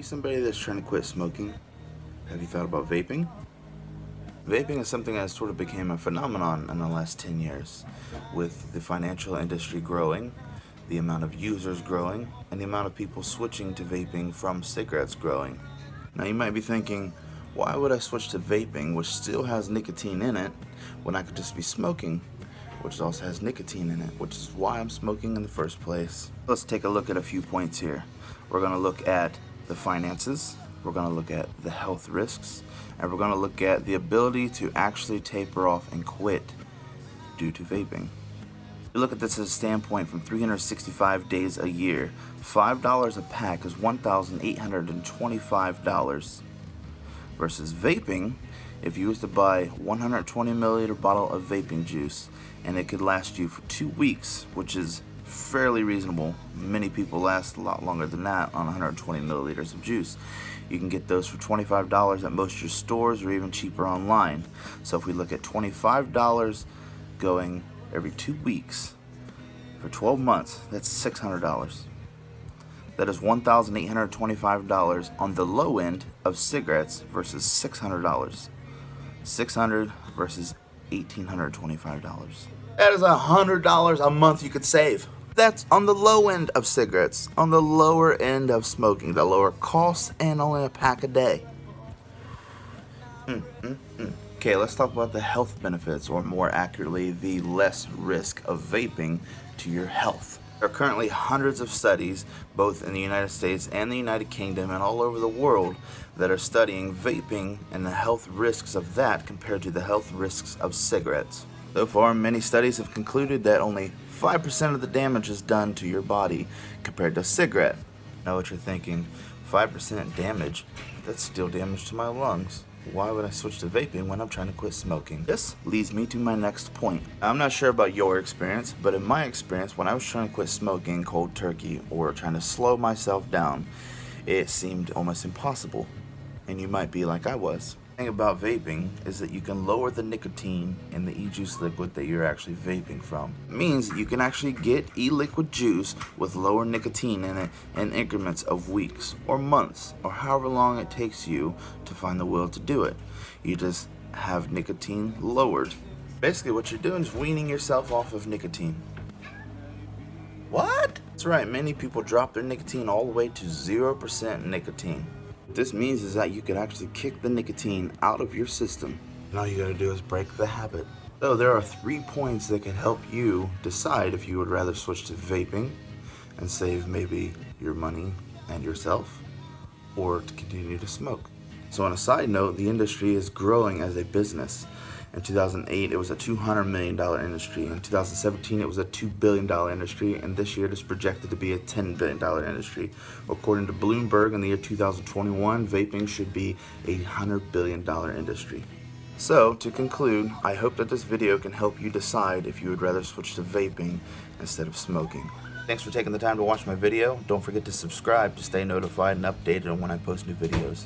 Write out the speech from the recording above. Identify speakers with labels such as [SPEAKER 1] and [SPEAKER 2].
[SPEAKER 1] somebody that's trying to quit smoking? Have you thought about vaping? Vaping is something that sort of became a phenomenon in the last 10 years, with the financial industry growing, the amount of users growing, and the amount of people switching to vaping from cigarettes growing. Now you might be thinking, why would I switch to vaping, which still has nicotine in it, when I could just be smoking, which also has nicotine in it, which is why I'm smoking in the first place. Let's take a look at a few points here. We're going to look at the finances, we're going to look at the health risks, and we're going to look at the ability to actually taper off and quit due to vaping. We look at this as a standpoint from 365 days a year. $5 a pack is $1,825 versus vaping. If you was to buy 120 milliliter bottle of vaping juice and it could last you for 2 weeks, which is fairly reasonable. Many people last a lot longer than that on 120 milliliters of juice. You can get those for $25 at most of your stores or even cheaper online. So if we look at $25 going every 2 weeks for 12 months, that's $600. That is $1,825 on the low end of cigarettes versus $600. $600 versus $1,825. That is $100 a month you could save. That's on the low end of cigarettes, on the lower end of smoking, the lower cost, and only a pack a day. Okay, let's talk about the health benefits, or more accurately, the less risk of vaping to your health. There are currently hundreds of studies, both in the United States and the United Kingdom and all over the world, that are studying vaping and the health risks of that compared to the health risks of cigarettes. So far, many studies have concluded that only 5% of the damage is done to your body compared to a cigarette. Now what you're thinking, 5% damage? That's still damage to my lungs. Why would I switch to vaping when I'm trying to quit smoking? This leads me to my next point. I'm not sure about your experience, but in my experience, when I was trying to quit smoking cold turkey or trying to slow myself down, it seemed almost impossible. And you might be like I was. The thing about vaping is that you can lower the nicotine in the e-juice liquid that you're actually vaping from. It means that you can actually get e-liquid juice with lower nicotine in it in increments of weeks or months or however long it takes you to find the will to do it. You just have nicotine lowered. Basically what you're doing is weaning yourself off of nicotine. What? That's right, many people drop their nicotine all the way to 0% nicotine. What this means is that you can actually kick the nicotine out of your system. And all you gotta do is break the habit. So there are 3 points that can help you decide if you would rather switch to vaping and save maybe your money and yourself, or to continue to smoke. So on a side note, the industry is growing as a business. In 2008, it was a $200 million industry. In 2017, it was a $2 billion industry. And this year, it is projected to be a $10 billion industry. According to Bloomberg, in the year 2021, vaping should be a $100 billion industry. So, to conclude, I hope that this video can help you decide if you would rather switch to vaping instead of smoking. Thanks for taking the time to watch my video. Don't forget to subscribe to stay notified and updated on when I post new videos.